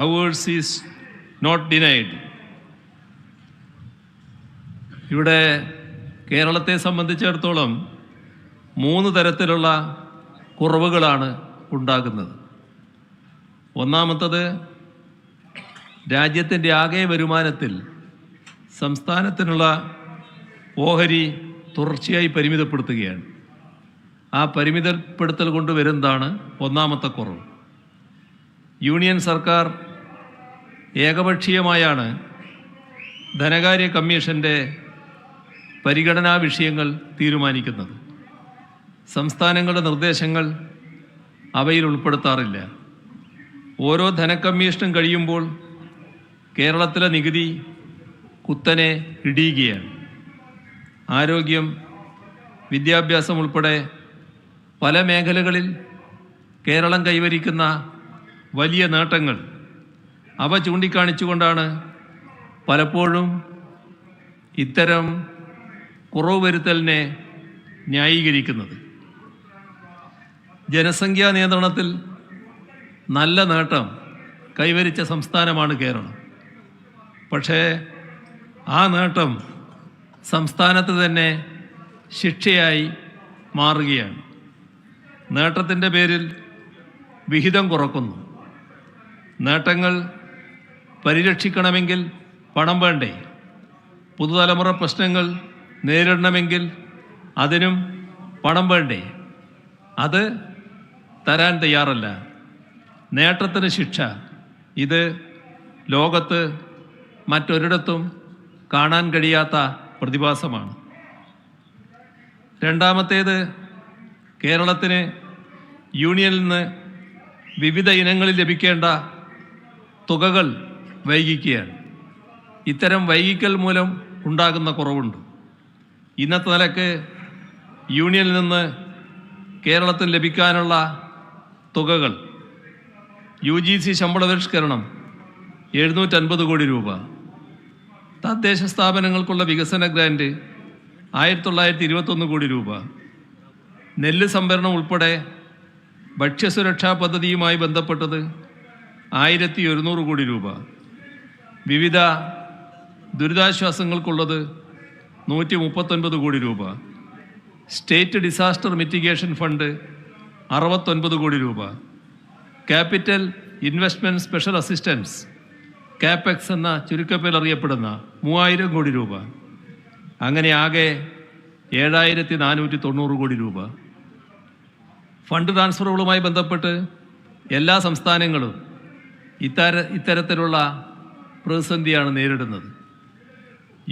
Ours is not denied. ഇവിടെ കേരളത്തെ സംബന്ധിച്ചിടത്തോളം 3 തരത്തിലുള്ള കുറവുകളാണ് ഉണ്ടാകുന്നത്. ഒന്നാമത്തത്, രാജ്യത്തിൻ്റെ ആകെ വരുമാനത്തിൽ സംസ്ഥാനത്തിനുള്ള ഓഹരി തുടർച്ചയായി പരിമിതപ്പെടുത്തുകയാണ്. ആ പരിമിതപ്പെടുത്തൽ കൊണ്ടുവരുന്നതാണ് ഒന്നാമത്തെ കുറവ്. യൂണിയൻ സർക്കാർ ഏകപക്ഷീയമായാണ് ധനകാര്യ കമ്മീഷൻ്റെ പരിഗണനാ വിഷയങ്ങൾ തീരുമാനിക്കുന്നത്. സംസ്ഥാനങ്ങളുടെ നിർദ്ദേശങ്ങൾ അവയിൽ ഉൾപ്പെടുത്താറില്ല. ഓരോ ധനക്കമ്മീഷനും കഴിയുമ്പോൾ കേരളത്തിലെ നികുതി കുത്തനെ ഇടിയുകയാണ്. ആരോഗ്യം, വിദ്യാഭ്യാസം ഉൾപ്പെടെ പല മേഖലകളിൽ കേരളം കൈവരിക്കുന്ന വലിയ നേട്ടങ്ങൾ അവ ചൂണ്ടിക്കാണിച്ചുകൊണ്ടാണ് പലപ്പോഴും ഇത്തരം കുറവ് വരുത്തലിനെ ന്യായീകരിക്കുന്നത്. ജനസംഖ്യാ നിയന്ത്രണത്തിൽ നല്ല നേട്ടം കൈവരിച്ച സംസ്ഥാനമാണ് കേരളം. പക്ഷേ ആ നേട്ടം സംസ്ഥാനത്ത് തന്നെ ശിക്ഷയായി മാറുകയാണ്. നേട്ടത്തിൻ്റെ പേരിൽ വിഹിതം കുറക്കുന്നു. നേട്ടങ്ങൾ പരിരക്ഷിക്കണമെങ്കിൽ പണം വേണ്ടേ? പുതുതലമുറ പ്രശ്നങ്ങൾ നേരിടണമെങ്കിൽ അതിനും പണം വേണ്ടേ? അത് തരാൻ തയ്യാറല്ല. നേട്ടത്തിന് ശിക്ഷ, ഇത് ലോകത്ത് മറ്റൊരിടത്തും കാണാൻ കഴിയാത്ത പ്രതിഭാസമാണ്. രണ്ടാമത്തേത്, കേരളത്തിന് യൂണിയനിൽ നിന്ന് വിവിധ ഇനങ്ങളിൽ ലഭിക്കേണ്ട തുകകൾ വൈകിക്കുകയാണ്. ഇത്തരം വൈകിക്കൽ മൂലം ഉണ്ടാകുന്ന കുറവുണ്ട്. ഇന്നത്തെ നിലക്ക് യൂണിയനിൽ നിന്ന് കേരളത്തിന് ലഭിക്കാനുള്ള തുകകൾ: UGC ശമ്പള പരിഷ്കരണം 750 കോടി രൂപ, തദ്ദേശ സ്ഥാപനങ്ങൾക്കുള്ള വികസന ഗ്രാൻഡ് 1921 കോടി രൂപ, നെല്ല് സംഭരണം ഉൾപ്പെടെ ഭക്ഷ്യസുരക്ഷാ പദ്ധതിയുമായി ബന്ധപ്പെട്ടത് 1100 കോടി രൂപ, വിവിധ ദുരിതാശ്വാസങ്ങൾക്കുള്ളത് 139 കോടി രൂപ, സ്റ്റേറ്റ് ഡിസാസ്റ്റർ മിറ്റിഗേഷൻ ഫണ്ട് 69 കോടി രൂപ, capital investment special assistance CAPEX എന്ന ചുരുക്കപ്പേരിൽ അറിയപ്പെടുന്ന 3000 കോടി രൂപ. അങ്ങനെ ആകെ 7490 കോടി രൂപ. ഫണ്ട് ട്രാൻസ്ഫറുകളുമായി ബന്ധപ്പെട്ട് എല്ലാ സംസ്ഥാനങ്ങളും ഇത്തരത്തിലുള്ള പ്രതിസന്ധിയാണ് നേരിടുന്നത്.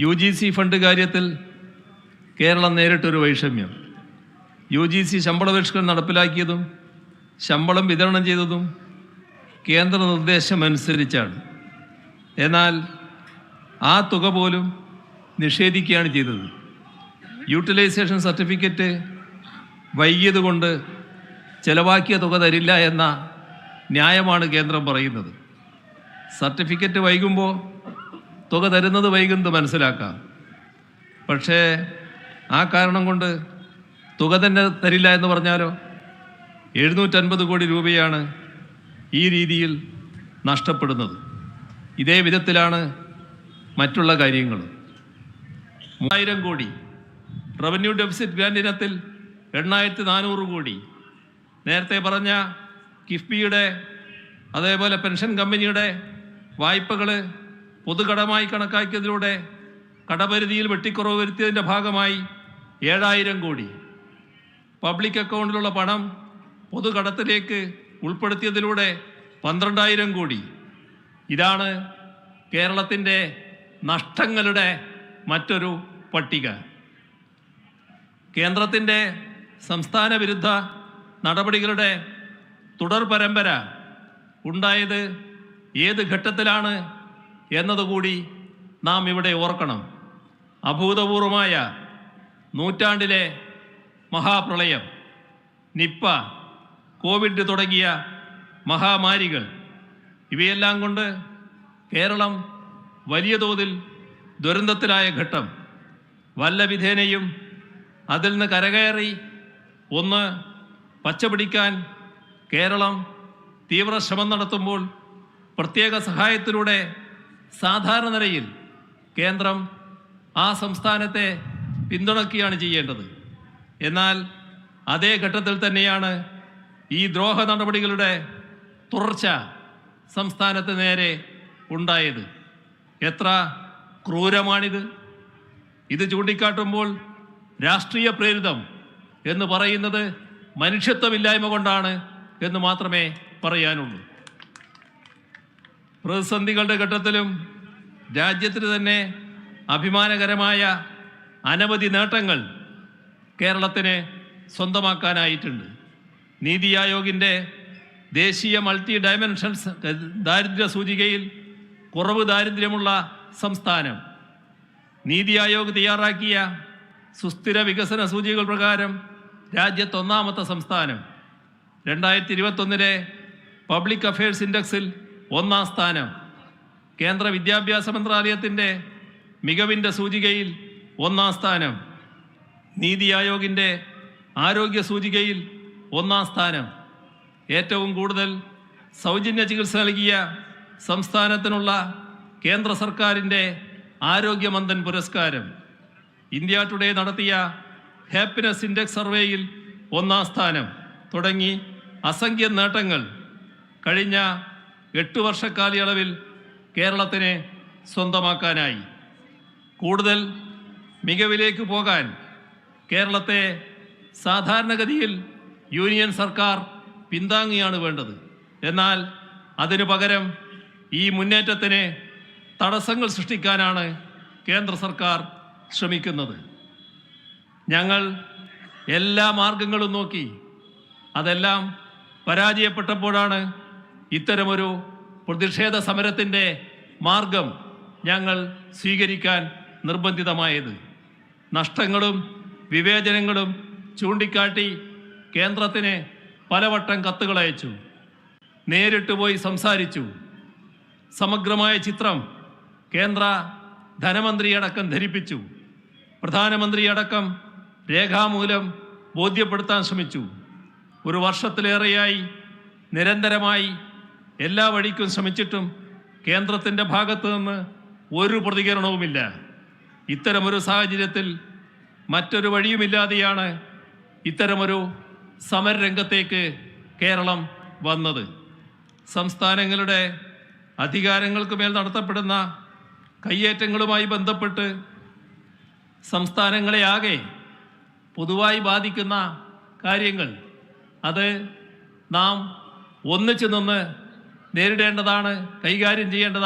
UGC ഫണ്ട് കാര്യത്തിൽ കേരളം നേരിട്ടൊരു വൈഷമ്യം. UGC ശമ്പള പരിഷ്കരണം നടപ്പിലാക്കിയതും ശമ്പളം വിതരണം ചെയ്തതും കേന്ദ്ര നിർദ്ദേശമനുസരിച്ചാണ്. എന്നാൽ ആ തുക പോലും നിഷേധിക്കുകയാണ് ചെയ്തത്. യൂട്ടിലൈസേഷൻ സർട്ടിഫിക്കറ്റ് വൈകിയതുകൊണ്ട് ചെലവാക്കിയ തുക തരില്ല എന്ന ന്യായമാണ് കേന്ദ്രം പറയുന്നത്. സർട്ടിഫിക്കറ്റ് വൈകുമ്പോൾ തുക തരുന്നത് വൈകുന്നത് മനസ്സിലാക്കാം. പക്ഷേ ആ കാരണം കൊണ്ട് തുക തന്നെ തരില്ല എന്ന് പറഞ്ഞാലോ? 750 കോടി രൂപയാണ് ഈ രീതിയിൽ നഷ്ടപ്പെടുന്നത്. ഇതേ വിധത്തിലാണ് മറ്റുള്ള കാര്യങ്ങൾ. 3000 കോടി റവന്യൂ ഡെഫിസിറ്റ് ഗ്രാൻഡ് ഇനത്തിൽ 8400 കോടി. നേരത്തെ പറഞ്ഞ കിഫ്ബിയുടെ അതേപോലെ പെൻഷൻ കമ്പനിയുടെ വായ്പകൾ പൊതുകടമായി കണക്കാക്കിയതിലൂടെ കടപരിധിയിൽ വെട്ടിക്കുറവ് വരുത്തിയതിൻ്റെ ഭാഗമായി 7000 കോടി. പബ്ലിക് അക്കൗണ്ടിലുള്ള പണം പൊതുകടത്തിലേക്ക് ഉൾപ്പെടുത്തിയതിലൂടെ 12000 കോടി. ഇതാണ് കേരളത്തിൻ്റെ നഷ്ടങ്ങളുടെ മറ്റൊരു പട്ടിക. കേന്ദ്രത്തിൻ്റെ സംസ്ഥാന വിരുദ്ധ നടപടികളുടെ തുടർ പരമ്പര ഉണ്ടായത് ഏത് ഘട്ടത്തിലാണ് എന്നതുകൂടി നാം ഇവിടെ ഓർക്കണം. അഭൂതപൂർവമായ നൂറ്റാണ്ടിലെ മഹാപ്രളയം, നിപ്പ, കോവിഡ് തുടങ്ങിയ മഹാമാരികൾ, ഇവയെല്ലാം കൊണ്ട് കേരളം വലിയ തോതിൽ ദുരന്തത്തിലായ ഘട്ടം. വല്ല വിധേനയും അതിൽ നിന്ന് കരകയറി ഒന്ന് പച്ചപിടിക്കാൻ കേരളം തീവ്ര ശ്രമം നടത്തുമ്പോൾ പ്രത്യേക സഹായത്തിലൂടെ സാധാരണ നിലയിൽ കേന്ദ്രം ആ സംസ്ഥാനത്തെ പിന്തുണയ്ക്കുകയാണ് ചെയ്യേണ്ടത്. എന്നാൽ അതേ ഘട്ടത്തിൽ തന്നെയാണ് ഈ ദ്രോഹ നടപടികളുടെ തുടർച്ച സംസ്ഥാനത്ത് നേരെ ഉണ്ടായത്. എത്ര ക്രൂരമാണിത്! ഇത് ചൂണ്ടിക്കാട്ടുമ്പോൾ രാഷ്ട്രീയ പ്രേരിതം എന്ന് പറയുന്നത് മനുഷ്യത്വമില്ലായ്മ കൊണ്ടാണ് എന്ന് മാത്രമേ പറയാനുള്ളൂ. പ്രതിസന്ധികളുടെ ഘട്ടത്തിലും രാജ്യത്തിന് തന്നെ അഭിമാനകരമായ അനവധി നേട്ടങ്ങൾ കേരളത്തിന് സ്വന്തമാക്കാനായിട്ടുണ്ട്. നീതി ആയോഗിൻ്റെ ദേശീയ മൾട്ടി ഡയമെൻഷൻസ് ദാരിദ്ര്യ സൂചികയിൽ കുറവ് ദാരിദ്ര്യമുള്ള സംസ്ഥാനം, നീതി ആയോഗ് തയ്യാറാക്കിയ സുസ്ഥിര വികസന സൂചികകൾ പ്രകാരം രാജ്യത്ത് ഒന്നാമത്തെ സംസ്ഥാനം, 2021 പബ്ലിക് അഫയേഴ്സ് ഇൻഡെക്സിൽ 1-ാം സ്ഥാനം, കേന്ദ്ര വിദ്യാഭ്യാസ മന്ത്രാലയത്തിൻ്റെ മികവിൻ്റെ സൂചികയിൽ 1-ാം സ്ഥാനം, നീതി ആയോഗിൻ്റെ ആരോഗ്യ സൂചികയിൽ 1-ാം സ്ഥാനം, ഏറ്റവും കൂടുതൽ സൗജന്യ ചികിത്സ നൽകിയ സംസ്ഥാനത്തിനുള്ള കേന്ദ്ര സർക്കാരിൻ്റെ ആരോഗ്യമന്ത്രൻ പുരസ്കാരം, ഇന്ത്യ ടുഡേ നടത്തിയ ഹാപ്പിനെസ് ഇൻഡെക്സ് സർവേയിൽ 1-ാം സ്ഥാനം തുടങ്ങി അസംഖ്യം നേട്ടങ്ങൾ കഴിഞ്ഞ 8 വർഷക്കാലയളവിൽ കേരളത്തിന് സ്വന്തമാക്കാനായി. കൂടുതൽ മികവിലേക്ക് പോകാൻ കേരളത്തെ സാധാരണഗതിയിൽ യൂണിയൻ സർക്കാർ പിന്താങ്ങുകയാണ് വേണ്ടത്. എന്നാൽ അതിനു പകരം ഈ മുന്നേറ്റത്തിന് തടസ്സങ്ങൾ സൃഷ്ടിക്കാനാണ് കേന്ദ്ര സർക്കാർ ശ്രമിക്കുന്നത്. ഞങ്ങൾ എല്ലാ മാർഗങ്ങളും നോക്കി, അതെല്ലാം പരാജയപ്പെട്ടപ്പോഴാണ് ഇത്തരമൊരു പ്രതിഷേധ സമരത്തിൻ്റെ മാർഗം ഞങ്ങൾ സ്വീകരിക്കാൻ നിർബന്ധിതമായത്. നഷ്ടങ്ങളും വിവേചനങ്ങളും ചൂണ്ടിക്കാട്ടി കേന്ദ്രത്തിന് പലവട്ടം കത്തുകൾ അയച്ചു, നേരിട്ട് പോയി സംസാരിച്ചു. സമഗ്രമായ ചിത്രം കേന്ദ്ര ധനമന്ത്രിയടക്കം ധരിപ്പിച്ചു. പ്രധാനമന്ത്രിയടക്കം രേഖാമൂലം ബോധ്യപ്പെടുത്താൻ ശ്രമിച്ചു. 1 വർഷത്തിലേറെയായി നിരന്തരമായി എല്ലാ വഴിക്കും ശ്രമിച്ചിട്ടും കേന്ദ്രത്തിൻ്റെ ഭാഗത്തു നിന്ന് ഒരു പ്രതികരണവുമില്ല. ഇത്തരമൊരു സാഹചര്യത്തിൽ മറ്റൊരു വഴിയുമില്ലാതെയാണ് ഇത്തരമൊരു സമരരംഗത്തേക്ക് കേരളം വന്നത്. സംസ്ഥാനങ്ങളുടെ അധികാരങ്ങൾക്ക് മേൽ നടത്തപ്പെടുന്ന കയ്യേറ്റങ്ങളുമായി ബന്ധപ്പെട്ട് സംസ്ഥാനങ്ങളെ ആകെ പൊതുവായി ബാധിക്കുന്ന കാര്യങ്ങൾ, അത് നാം ഒന്നിച്ചു നിന്ന് നേരിടേണ്ടതാണ്, കൈകാര്യം ചെയ്യേണ്ടതാണ്.